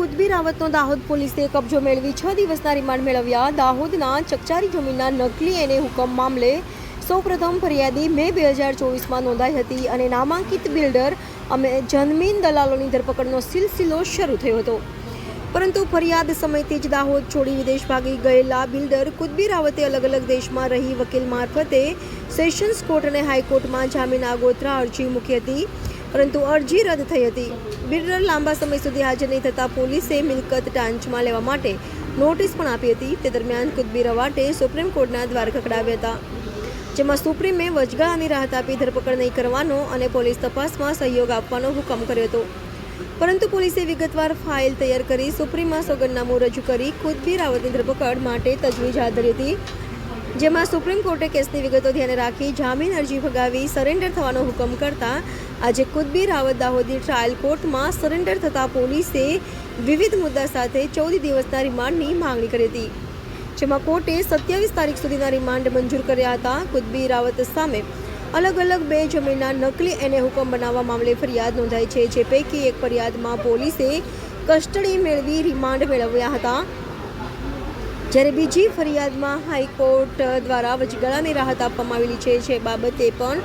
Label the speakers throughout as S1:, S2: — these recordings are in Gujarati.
S1: કુતબી રાવતનો દાહોદ પોલીસે કબજો મેળવી 6 દિવસના રિમાન્ડ મેળવ્યા। દાહોદના ચકચારી જમીનના નકલી એને હુકમ મામલે સૌપ્રથમ ફરિયાદી મે 2024માં નોંધાઈ હતી અને નામાંકિત બિલ્ડર અને જમીન દલાલોની ધરપકડનો સિલસિલો શરૂ થયો હતો, પરંતુ ફરિયાદ સમયથી જ દાહોદ છોડી વિદેશ ભાગી ગયેલા બિલ્ડર કુતબી રાવતે અલગ અલગ દેશમાં રહી વકીલ મારફતે સેશન્સ કોર્ટ અને હાઈકોર્ટમાં જામીન આગોતરા અરજી મૂકી હતી, પરંતુ અરજી રદ થઈ હતી। બિલ્ડર લાંબા સમય સુધી હાજર નહીં થતાં પોલીસે મિલકત ટાંચમાં લેવા માટે નોટિસ પણ આપી હતી। તે દરમિયાન કુતબી રાવતે સુપ્રીમ કોર્ટના દ્વાર ખખડાવ્યા હતા, જેમાં સુપ્રીમે વચગાળાની રાહત આપી ધરપકડ નહીં કરવાનો અને પોલીસ તપાસમાં સહયોગ આપવાનો હુકમ કર્યો હતો, પરંતુ પોલીસે વિગતવાર ફાઇલ તૈયાર કરી સુપ્રીમમાં સોગંદનામું રજૂ કરી કુતબી રાવતની ધરપકડ માટે તજવીજ હાથ ધરી હતી, જેમાં સુપ્રીમ કોર્ટે કેસની વિગતો ધ્યાને રાખી જામીન અરજી ફગાવી સરેન્ડર થવાનો હુકમ કરતા આજે કુતબી રાવત દાહોદની ટ્રાયલ કોર્ટમાં સરેન્ડર થતાં પોલીસે વિવિધ મુદ્દા સાથે 14 દિવસના રિમાન્ડની માંગણી કરી હતી, જેમાં કોર્ટે 27 તારીખ સુધીના રિમાન્ડ મંજૂર કર્યા હતા। કુતબી રાવત સામે અલગ અલગ 2 જમીનના નકલી એને હુકમ બનાવવા મામલે ફરિયાદ નોંધાઈ છે, જે પૈકી એક ફરિયાદમાં પોલીસે કસ્ટડી મેળવી રિમાન્ડ મેળવ્યા હતા, જ્યારે બીજી ફરિયાદમાં હાઈકોર્ટ દ્વારા વચગાળાની રાહત આપવામાં આવેલી છે। જે બાબતે પણ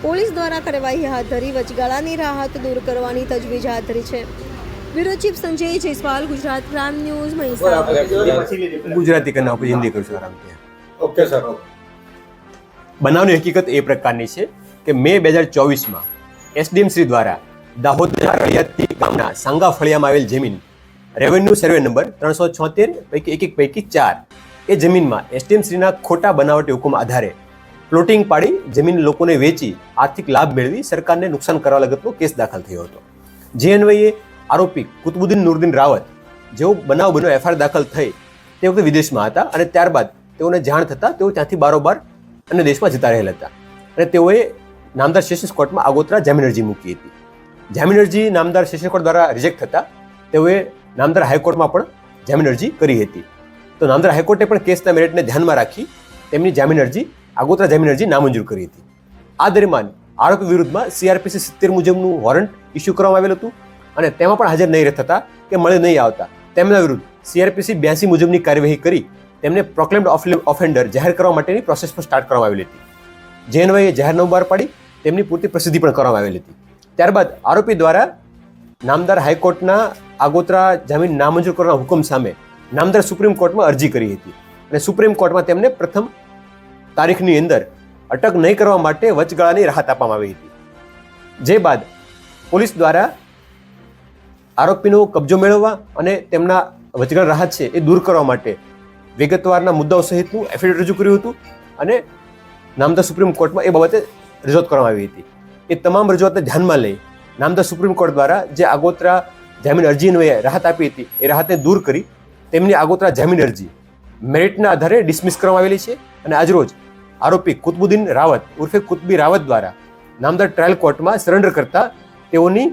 S1: પોલીસ દ્વારા કાર્યવાહી હાથ ધરી વચગાળાની રાહત દૂર કરવાની તજવીજ હાથ ધરી છે। Bureau chief Sanjay Jaiswal, Gujarat prime news, Mahisagar.
S2: Gujarati करना आपको हिंदी कर आराम किया।
S3: Okay sir.
S2: બનાવની હકીકત એ પ્રકારની છે કે મે 2024માં એસડીએમ શ્રી દ્વારા દાહોદના રળિયાતી ગામના સાંગા ફળિયામાં આવેલ જમીન રેવન્યુ સર્વે નંબર 376 પૈકી એક પૈકી 4 એ જમીનમાં એસડીએમ શ્રીના ખોટા બનાવટી હુકમ આધારે પ્લોટિંગ પાડી જમીન લોકોને વેચી આર્થિક લાભ મેળવી સરકારને નુકસાન કરવા લગતનો કેસ દાખલ થયો હતો, જે અન્વયે આરોપી કુતબુદ્દીન નુરુદ્દીન રાવત જેઓ બનાવ બન્યો એફઆઈઆર દાખલ થઈ તે વખતે વિદેશમાં હતા અને ત્યારબાદ તેઓને જાણ થતાં તેઓ ત્યાંથી બારોબાર અન્ય દેશમાં જતા રહેલા હતા અને તેઓએ નામદાર સેશન્સ કોર્ટમાં આગોતરા જામીન અરજી મૂકી હતી। જામીન અરજી નામદાર સેશન્સ કોર્ટ દ્વારા રિજેક્ટ થતાં તેઓએ નામદાર હાઈકોર્ટમાં પણ જામીન અરજી કરી હતી, તો નામદાર હાઈકોર્ટે પણ કેસના મેરિટને ધ્યાનમાં રાખી તેમની જામીન અરજી આગોતરા જામીન અરજી નામંજૂર કરી હતી। આ દરમિયાન આરોપી વિરુદ્ધમાં CRPC 70 મુજબનું વોરંટ ઇસ્યુ કરવામાં આવેલું હતું અને તેમાં પણ હાજર નહીં થતા કે મળી નહીં આવતા તેમના વિરુદ્ધ CRPC 82 મુજબની કાર્યવાહી કરી તેમને પ્રોક્લેમ્ડ ઓફેન્ડર જાહેર કરવા માટેની પ્રોસેસ પણ સ્ટાર્ટ કરવામાં આવેલી હતી, જે અન્વયે જાહેરનામું બહાર પાડી તેમની પૂરતી પ્રસિદ્ધિ પણ કરવામાં આવેલી હતી। ત્યારબાદ આરોપી દ્વારા નામદાર હાઈકોર્ટના આગોતરા જામીન નામંજૂર કરવાના હુકમ સામે નામદાર સુપ્રીમ કોર્ટમાં અરજી કરી હતી અને સુપ્રીમ કોર્ટમાં તેમને પ્રથમ તારીખની અંદર અટક નહીં કરવા માટે વચગાળાની રાહત આપવામાં આવી હતી, જે બાદ પોલીસ દ્વારા આરોપીનો કબજો મેળવવા અને તેમના વચગાળા રાહત છે એ દૂર કરવા માટે વિગતવારના મુદ્દાઓ સહિતનું એફિડેવિટ રજૂ કર્યું હતું અને નામદાર સુપ્રીમ કોર્ટમાં એ બાબતે રજૂઆત કરવામાં આવી હતી। એ તમામ રજૂઆતને ધ્યાનમાં લઈ નામદાર સુપ્રીમ કોર્ટ દ્વારા જે આગોતરા જામીન અરજી અન્વયે રાહત આપી હતી એ રાહતને દૂર કરી તેમની આગોતરા જામીન અરજી મેરિટના આધારે ડિસમિસ કરવામાં આવેલી છે અને આજરોજ આરોપી કુતબુદ્દીન રાવત ઉર્ફે કુતબી રાવત દ્વારા નામદાર ટ્રાયલ કોર્ટમાં સરેન્ડર કરતા તેઓની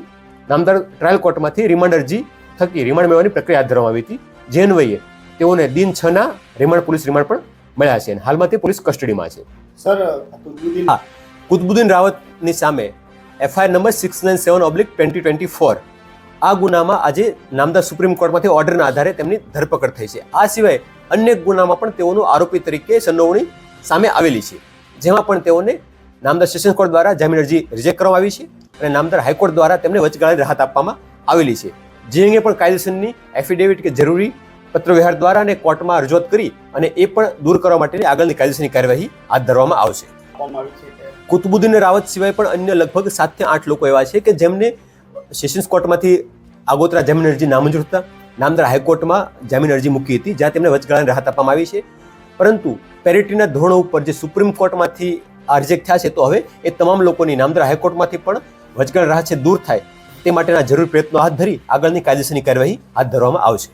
S2: નામદાર ટ્રાયલ કોર્ટમાંથી રિમાન્ડ અરજી થકી રિમાન્ડ મેળવવાની પ્રક્રિયા હાથ ધરવામાં આવી હતી, જે અન્વયે તેઓને દિન 6ના રિમાન્ડ પોલીસ રિમાન્ડ પણ મળ્યા છે અને હાલમાં તે પોલીસ કસ્ટડીમાં છે।
S3: સર
S2: કુતબુદ્દીન રાવતની સામે FIR નંબર 697/2024 આ ગુનામાં આજે નામદાર સુપ્રીમ કોર્ટમાંથી ઓર્ડરના આધારે તેમની ધરપકડ થઈ છે। આ સિવાય અન્ય ગુનામાં પણ તેઓનું આરોપી તરીકે સંડોવણી સામે આવેલી છે, જેમાં પણ તેઓને નામદાર સેશન્સ કોર્ટ દ્વારા જામીન અરજી રિજેક્ટ કરવામાં આવી છે અને નામદાર હાઈકોર્ટ દ્વારા તેમને વચગાળાની રાહત આપવામાં આવેલી છે, જે અંગે પણ કાયદેસરની એફિડેવિટ કે જરૂરી પત્રવ્યવહાર દ્વારા અને કોર્ટમાં રજૂઆત કરી અને એ પણ દૂર કરવા માટેની આગળની કાયદેસરની કાર્યવાહી હાથ ધરવામાં આવશે। કુતબુદ્દીન રાવત સિવાય પણ અન્ય લગભગ 7 થી 8 લોકો એવા છે કે જેમને સેશન્સ કોર્ટમાંથી આગોતરા જામીન અરજી નામંજૂર થતા નામદાર હાઈકોર્ટમાં જામીન અરજી મૂકી હતી, જ્યાં તેમને વચગાળાની રાહત આપવામાં આવી છે, પરંતુ પેરિટીના ધોરણો ઉપર જે સુપ્રીમ કોર્ટમાંથી આ રિજેક્ટ થયા છે, તો હવે એ તમામ લોકોની નામદાર હાઈકોર્ટમાંથી પણ વચગાળાની રાહત છે દૂર થાય તે માટેના જરૂરી પ્રયત્નો હાથ ધરી આગળની કાયદેસરની કાર્યવાહી હાથ ધરવામાં આવશે।